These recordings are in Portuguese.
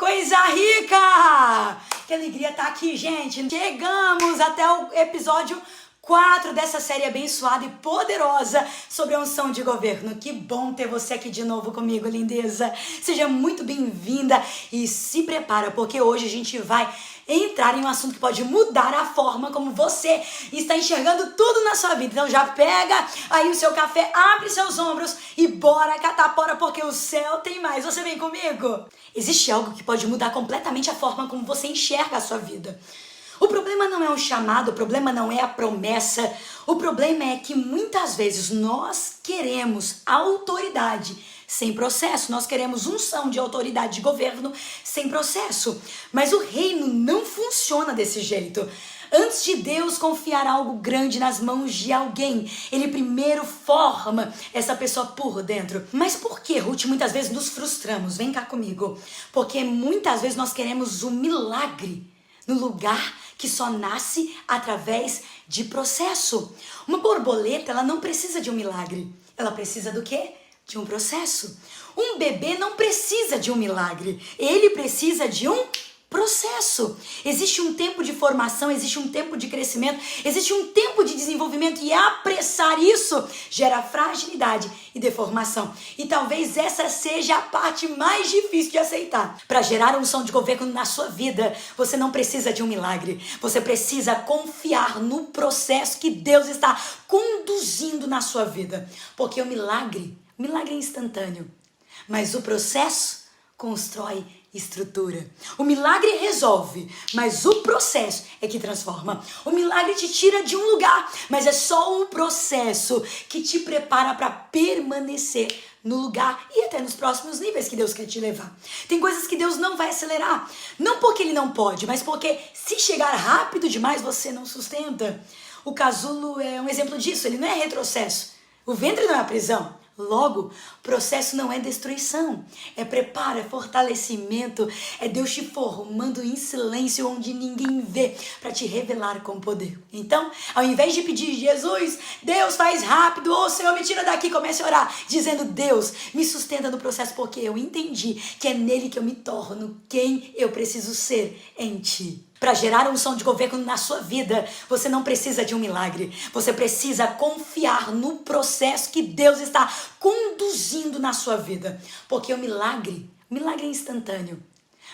Coisa rica! Que alegria estar aqui, gente. Chegamos até o episódio 4 dessa série abençoada e poderosa sobre a unção de governo. Que bom ter você aqui de novo comigo, lindeza. Seja muito bem-vinda e se prepara, porque hoje a gente vai entrar em um assunto que pode mudar a forma como você está enxergando tudo na sua vida. Então já pega aí o seu café, abre seus ombros e bora catapora, porque o céu tem mais. Você vem comigo? Existe algo que pode mudar completamente a forma como você enxerga a sua vida. O problema não é o chamado, o problema não é a promessa. O problema é que muitas vezes nós queremos autoridade sem processo. Nós queremos unção de autoridade de governo sem processo. Mas o reino não funciona desse jeito. Antes de Deus confiar algo grande nas mãos de alguém, Ele primeiro forma essa pessoa por dentro. Mas por que, Ruth, muitas vezes nos frustramos? Vem cá comigo. Porque muitas vezes nós queremos um milagre no lugar que só nasce através de processo. Uma borboleta, ela não precisa de um milagre. Ela precisa do quê? De um processo. Um bebê não precisa de um milagre. Ele precisa de um processo. Existe um tempo de formação, existe um tempo de crescimento, existe um tempo de desenvolvimento, e apressar isso gera fragilidade e deformação. E talvez essa seja a parte mais difícil de aceitar. Para gerar unção de governo na sua vida, você não precisa de um milagre. Você precisa confiar no processo que Deus está conduzindo na sua vida. Porque o milagre é instantâneo, mas o processo constrói estrutura. O milagre resolve, mas o processo é que transforma. O milagre te tira de um lugar, mas é só o processo que te prepara para permanecer no lugar e até nos próximos níveis que Deus quer te levar. Tem coisas que Deus não vai acelerar, não porque Ele não pode, mas porque se chegar rápido demais você não sustenta. O casulo é um exemplo disso. Ele não é retrocesso. O ventre não é a prisão. Logo, processo não é destruição, é preparo, é fortalecimento, é Deus te formando em silêncio onde ninguém vê para te revelar com poder. Então, ao invés de pedir Jesus, Deus faz rápido, ou Senhor me tira daqui, comece a orar, dizendo Deus me sustenta no processo, porque eu entendi que é nele que eu me torno quem eu preciso ser em ti. Para gerar unção de governo na sua vida, você não precisa de um milagre. Você precisa confiar no processo que Deus está conduzindo na sua vida. Porque o milagre é instantâneo,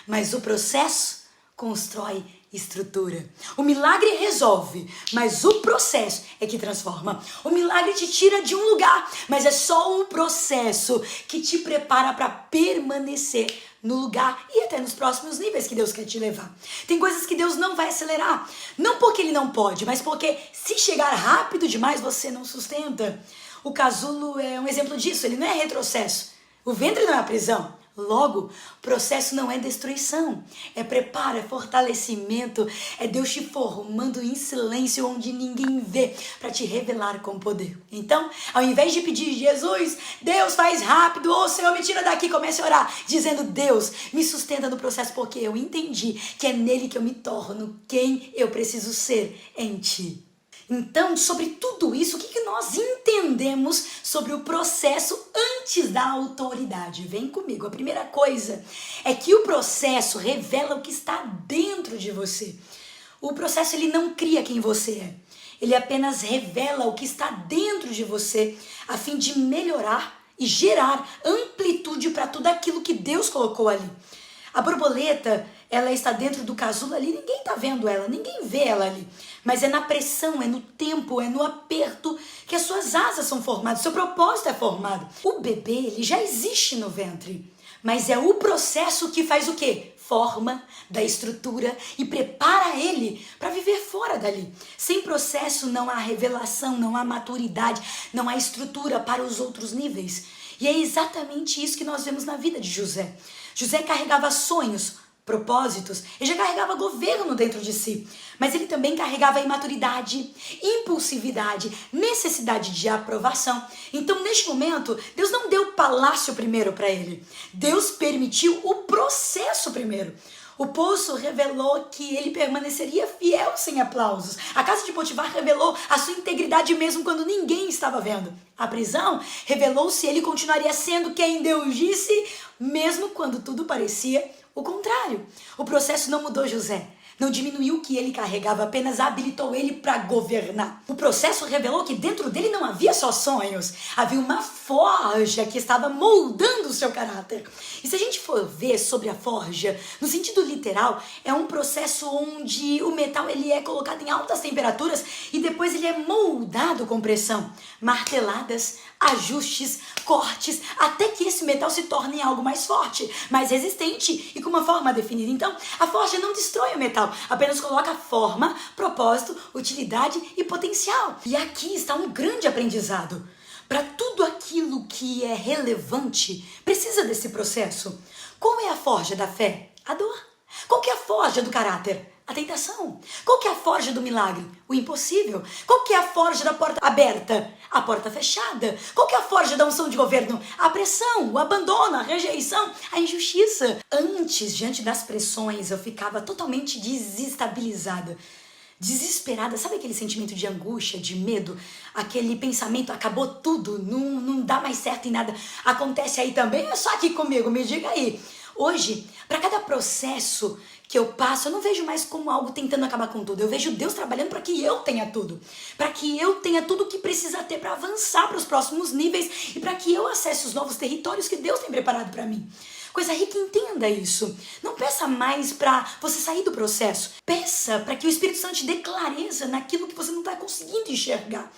mas o processo constrói estrutura. O milagre resolve, mas o processo é que transforma. O milagre te tira de um lugar, mas é só o processo que te prepara para permanecer no lugar e até nos próximos níveis que Deus quer te levar. Tem coisas que Deus não vai acelerar, não porque Ele não pode, mas porque se chegar rápido demais você não sustenta. O casulo é um exemplo disso. Ele não é retrocesso. O ventre não é a prisão. Logo, processo não é destruição, é preparo, é fortalecimento, é Deus te formando em silêncio onde ninguém vê para te revelar com poder. Então, ao invés de pedir Jesus, Deus faz rápido, ou Senhor me tira daqui, comece a orar, dizendo Deus me sustenta no processo, porque eu entendi que é nele que eu me torno quem eu preciso ser em ti. Então, sobre tudo isso, o que nós entendemos sobre o processo antes da autoridade? Vem comigo. A primeira coisa é que o processo revela o que está dentro de você. O processo, ele não cria quem você é. Ele apenas revela o que está dentro de você, a fim de melhorar e gerar amplitude para tudo aquilo que Deus colocou ali. A borboleta, ela está dentro do casulo ali, ninguém está vendo ela, ninguém vê ela ali. Mas é na pressão, é no tempo, é no aperto que as suas asas são formadas, seu propósito é formado. O bebê, ele já existe no ventre, mas é o processo que faz o quê? Forma, dá estrutura e prepara ele para viver fora dali. Sem processo não há revelação, não há maturidade, não há estrutura para os outros níveis. E é exatamente isso que nós vemos na vida de José. José carregava sonhos, propósitos, ele já carregava governo dentro de si, mas ele também carregava imaturidade, impulsividade, necessidade de aprovação. Então, neste momento, Deus não deu o palácio primeiro para ele, Deus permitiu o processo primeiro. O poço revelou que ele permaneceria fiel sem aplausos. A casa de Potifar revelou a sua integridade mesmo quando ninguém estava vendo. A prisão revelou se ele continuaria sendo quem Deus disse, mesmo quando tudo parecia O contrário, o processo não mudou José. Não diminuiu o que ele carregava, apenas habilitou ele para governar. O processo revelou que dentro dele não havia só sonhos, havia uma forja que estava moldando o seu caráter. E se a gente for ver sobre a forja, no sentido literal, é um processo onde o metal ele é colocado em altas temperaturas e depois ele é moldado com pressão, marteladas, ajustes, cortes, até que esse metal se torne algo mais forte, mais resistente e com uma forma definida. Então, a forja não destrói o metal, apenas coloca forma, propósito, utilidade e potencial. E aqui está um grande aprendizado. Para tudo aquilo que é relevante, precisa desse processo. Qual é a forja da fé? A dor. Qual que é a forja do caráter? A tentação. Qual que é a forja do milagre? O impossível. Qual que é a forja da porta aberta? A porta fechada. Qual que é a forja da unção de governo? A pressão, o abandono, a rejeição, a injustiça. Antes, diante das pressões, eu ficava totalmente desestabilizada, desesperada. Sabe aquele sentimento de angústia, de medo? Aquele pensamento, acabou tudo, não dá mais certo em nada. Acontece aí também? É só aqui comigo, me diga aí. Hoje, para cada processo que eu passo, eu não vejo mais como algo tentando acabar com tudo. Eu vejo Deus trabalhando para que eu tenha tudo. Para que eu tenha tudo o que precisa ter para avançar para os próximos níveis e para que eu acesse os novos territórios que Deus tem preparado para mim. Coisa rica, entenda isso. Não peça mais para você sair do processo. Peça para que o Espírito Santo te dê clareza naquilo que você não está conseguindo enxergar.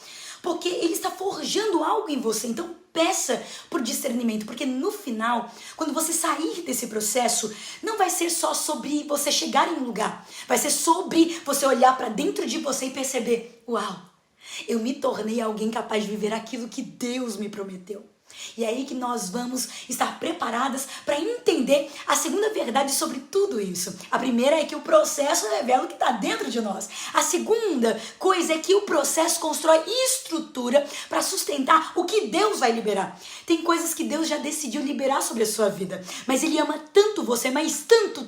Porque ele está forjando algo em você. Então peça por discernimento, porque no final, quando você sair desse processo, não vai ser só sobre você chegar em um lugar. Vai ser sobre você olhar para dentro de você e perceber: uau, eu me tornei alguém capaz de viver aquilo que Deus me prometeu. E é aí que nós vamos estar preparadas para entender a segunda verdade sobre tudo isso. A primeira é que o processo revela o que está dentro de nós. A segunda coisa é que o processo constrói estrutura para sustentar o que Deus vai liberar. Tem coisas que Deus já decidiu liberar sobre a sua vida, mas Ele ama tanto você, mas tanto,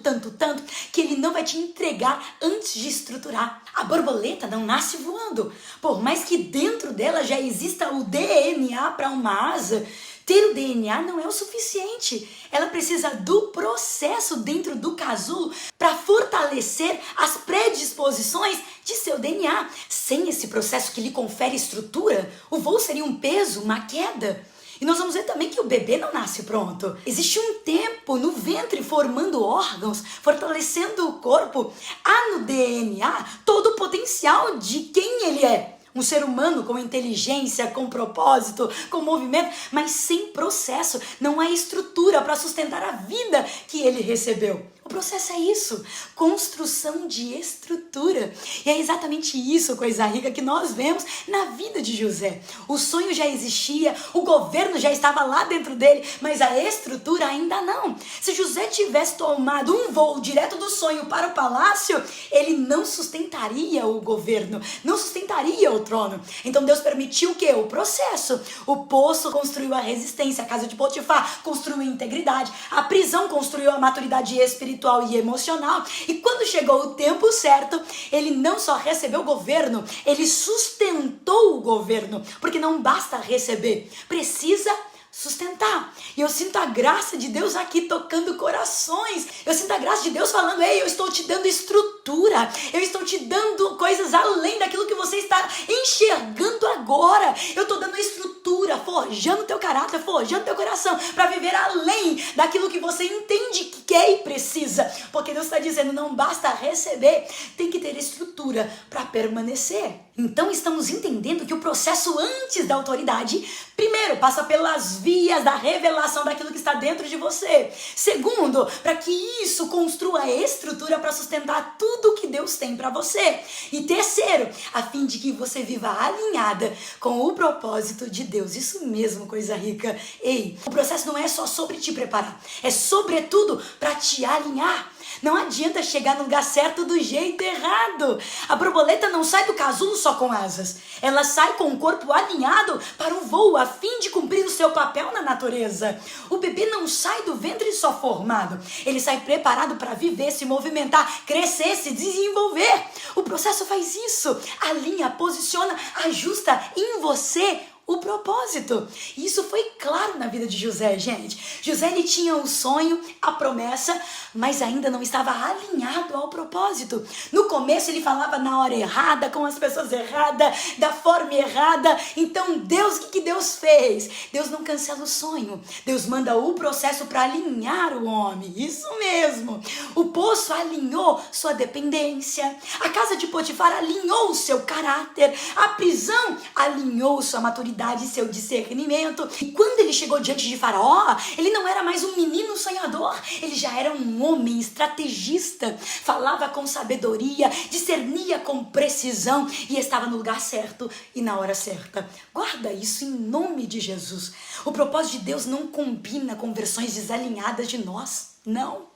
que Ele não vai te entregar antes de estruturar. A borboleta não nasce voando. Por mais que dentro dela já exista o DNA para uma asa, ter o DNA não é o suficiente. Ela precisa do processo dentro do casulo para fortalecer as predisposições de seu DNA. Sem esse processo que lhe confere estrutura, o voo seria um peso, uma queda. E nós vamos ver também que o bebê não nasce pronto. Existe um tempo no ventre formando órgãos, fortalecendo o corpo. Há no DNA todo o potencial de quem ele é. Um ser humano com inteligência, com propósito, com movimento, mas sem processo. Não há estrutura para sustentar a vida que ele recebeu. O processo é isso, construção de estrutura. E é exatamente isso, coisa rica, que nós vemos na vida de José. O sonho já existia, o governo já estava lá dentro dele, mas a estrutura ainda não. Se José tivesse tomado um voo direto do sonho para o palácio, ele não sustentaria o governo, não sustentaria o trono. Então Deus permitiu o quê? O processo. O poço construiu a resistência, a casa de Potifar construiu a integridade, a prisão construiu a maturidade espiritual e emocional. E quando chegou o tempo certo, ele não só recebeu o governo, ele sustentou o governo, porque não basta receber, precisa sustentar. E eu sinto a graça de Deus aqui tocando corações. Eu sinto a graça de Deus falando: ei, eu estou te dando estrutura, eu estou te dando coisas além daquilo que você está enxergando agora. Eu estou dando estrutura, forjando teu caráter, forjando teu coração, para viver além daquilo que você entende que quer e precisa. Porque Deus está dizendo: não basta receber, tem que ter estrutura para permanecer. Então estamos entendendo que o processo antes da autoridade, primeiro, passa pelas vias da revelação daquilo que está dentro de você. Segundo, para que isso construa estrutura para sustentar tudo que Deus tem para você. E terceiro, a fim de que você viva alinhada com o propósito de Deus. Isso mesmo, coisa rica. Ei, o processo não é só sobre te preparar, é sobretudo para te alinhar. Não adianta chegar no lugar certo do jeito errado. A borboleta não sai do casulo só com asas. Ela sai com o corpo alinhado para o voo, a fim de cumprir o seu papel na natureza. O bebê não sai do ventre só formado. Ele sai preparado para viver, se movimentar, crescer, se desenvolver. O processo faz isso. Alinha, posiciona, ajusta em você o propósito. E isso foi claro na vida de José, gente. José, ele tinha o sonho, a promessa, mas ainda não estava alinhado ao propósito. No começo ele falava na hora errada, com as pessoas erradas, da forma errada. Então Deus, o que Deus fez? Deus não cancela o sonho. Deus manda o processo para alinhar o homem. Isso mesmo. O poço alinhou sua dependência. A casa de Potifar alinhou o seu caráter. A prisão alinhou sua maturidade e seu discernimento. E quando ele chegou diante de Faraó, ele não era mais um menino sonhador, ele já era um homem estrategista, falava com sabedoria, discernia com precisão e estava no lugar certo e na hora certa. Guarda isso em nome de Jesus. O propósito de Deus não combina com versões desalinhadas de nós, não.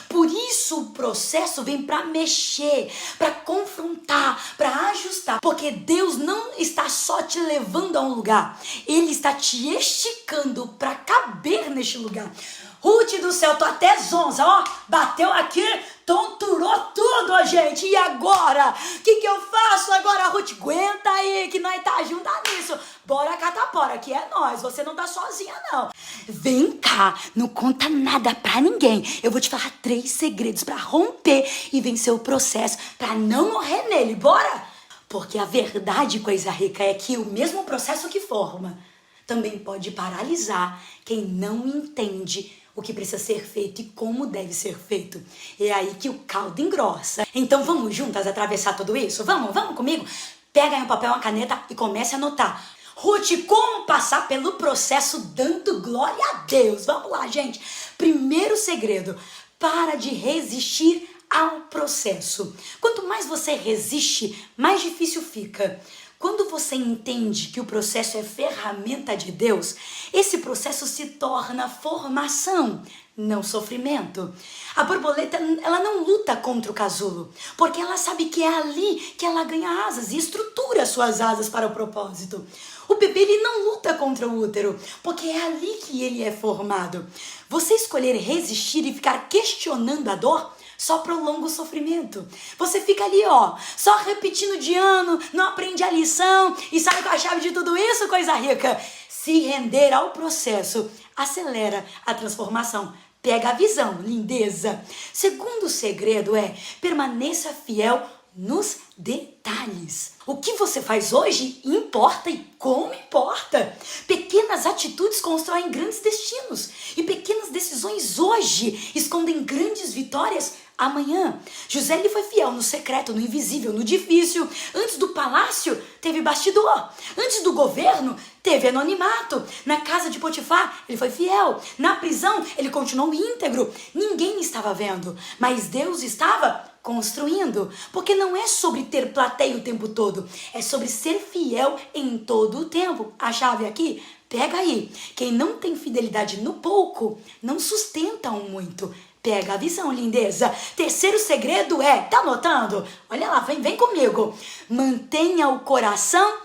Por isso o processo vem para mexer, para confrontar, para ajustar, porque Deus não está só te levando a um lugar, Ele está te esticando para caber neste lugar. Ruth do céu, tô até zonza, ó, bateu aqui, tonturou tudo, gente, e agora? O que eu faço agora, Ruth? Aguenta aí, que nós tá junto nisso, bora catapora, que é nós, você não tá sozinha não. Vem cá, não conta nada pra ninguém, eu vou te falar 3 segredos pra romper e vencer o processo, pra não morrer nele, bora? Porque a verdade, coisa rica, é que o mesmo processo que forma também pode paralisar quem não entende o que precisa ser feito e como deve ser feito. É aí que o caldo engrossa. Então vamos juntas atravessar tudo isso? Vamos comigo? Pega aí um papel e uma caneta e comece a anotar. Ruth, como passar pelo processo dando glória a Deus? Vamos lá, gente. Primeiro segredo, para de resistir ao processo. Quanto mais você resiste, mais difícil fica. Quando você entende que o processo é ferramenta de Deus, esse processo se torna formação, não sofrimento. A borboleta, ela não luta contra o casulo, porque ela sabe que é ali que ela ganha asas e estrutura suas asas para o propósito. O bebê, ele não luta contra o útero, porque é ali que ele é formado. Você escolher resistir e ficar questionando a dor, só prolonga o sofrimento. Você fica ali, ó, só repetindo de ano, não aprende a lição e sabe com a chave de tudo isso, coisa rica. Se render ao processo acelera a transformação. Pega a visão, lindeza. Segundo segredo é, permaneça fiel nos detalhes. O que você faz hoje importa e como importa. Pequenas atitudes constroem grandes destinos e pequenas decisões hoje escondem grandes vitórias amanhã. José, ele foi fiel no secreto, no invisível, no difícil. Antes do palácio, teve bastidor. Antes do governo, teve anonimato. Na casa de Potifar, ele foi fiel. Na prisão, ele continuou íntegro. Ninguém estava vendo, mas Deus estava construindo. Porque não é sobre ter plateia o tempo todo, é sobre ser fiel em todo o tempo. A chave aqui, pega aí. Quem não tem fidelidade no pouco, não sustenta o muito. Pega a visão, lindeza. Terceiro segredo é, tá anotando? Olha lá, vem comigo. Mantenha o coração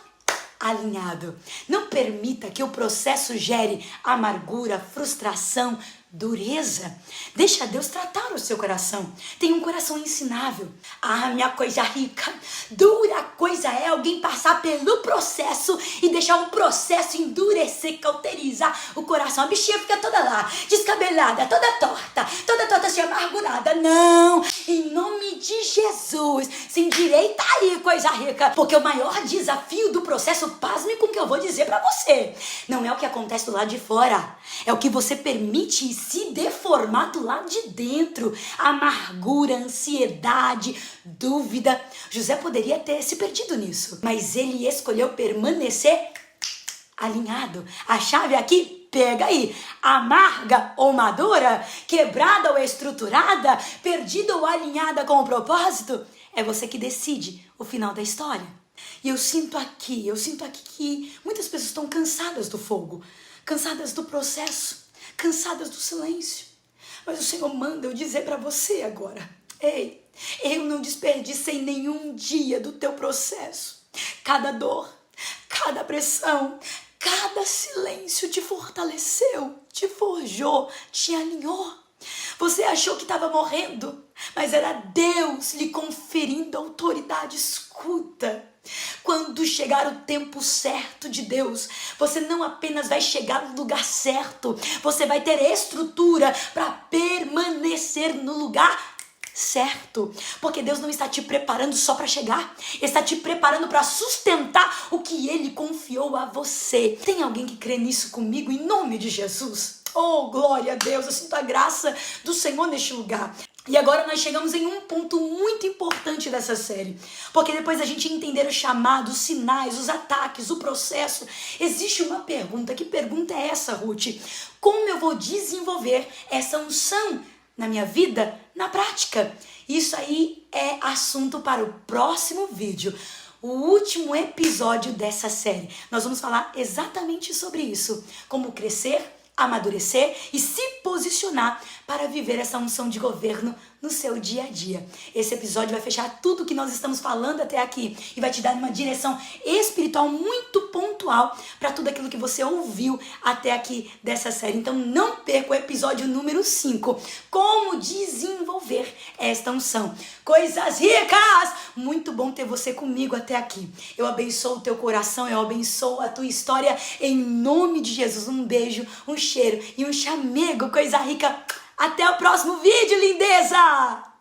alinhado. Não permita que o processo gere amargura, frustração, dureza. Deixa Deus tratar o seu coração. Tem um coração ensinável. Ah, minha coisa rica, dura coisa é alguém passar pelo processo e deixar o processo endurecer, cauterizar o coração. A bichinha fica toda lá, descabelada, toda torta assim, amargurada. Não, em nome de Jesus, se endireita aí, coisa rica, porque o maior desafio do processo, pasme com o que eu vou dizer pra você, não é o que acontece do lado de fora, é o que você permite se deformar do lado de dentro. Amargura, ansiedade, dúvida. José poderia ter se perdido nisso, mas ele escolheu permanecer alinhado. A chave aqui, pega aí. Amarga ou madura, quebrada ou estruturada, perdida ou alinhada com o propósito, é você que decide o final da história. E eu sinto aqui que muitas pessoas estão cansadas do fogo, cansadas do processo, cansadas do silêncio. Mas o Senhor manda eu dizer para você agora: ei, eu não desperdicei nenhum dia do teu processo. Cada dor, cada pressão, cada silêncio te fortaleceu, te forjou, te alinhou. Você achou que estava morrendo, mas era Deus lhe conferindo autoridades escuta. Quando chegar o tempo certo de Deus, você não apenas vai chegar no lugar certo, você vai ter estrutura para permanecer no lugar certo. Porque Deus não está te preparando só para chegar, está te preparando para sustentar o que Ele confiou a você. Tem alguém que crê nisso comigo em nome de Jesus? Oh, glória a Deus, eu sinto a graça do Senhor neste lugar. E agora nós chegamos em um ponto muito importante dessa série, porque depois da gente entender o chamado, os sinais, os ataques, o processo, existe uma pergunta. Que pergunta é essa, Ruth? Como eu vou desenvolver essa unção na minha vida, na prática? Isso aí é assunto para o próximo vídeo, o último episódio dessa série. Nós vamos falar exatamente sobre isso, como crescer, amadurecer e se posicionar para viver essa unção de governo no seu dia a dia. Esse episódio vai fechar tudo que nós estamos falando até aqui e vai te dar uma direção espiritual muito pontual para tudo aquilo que você ouviu até aqui dessa série. Então não perca o episódio número 5, como desenvolver esta unção. Coisas ricas! Muito bom ter você comigo até aqui. Eu abençoo o teu coração, eu abençoo a tua história em nome de Jesus. Um beijo, um cheiro e um chamego, coisa rica. Até o próximo vídeo, lindeza!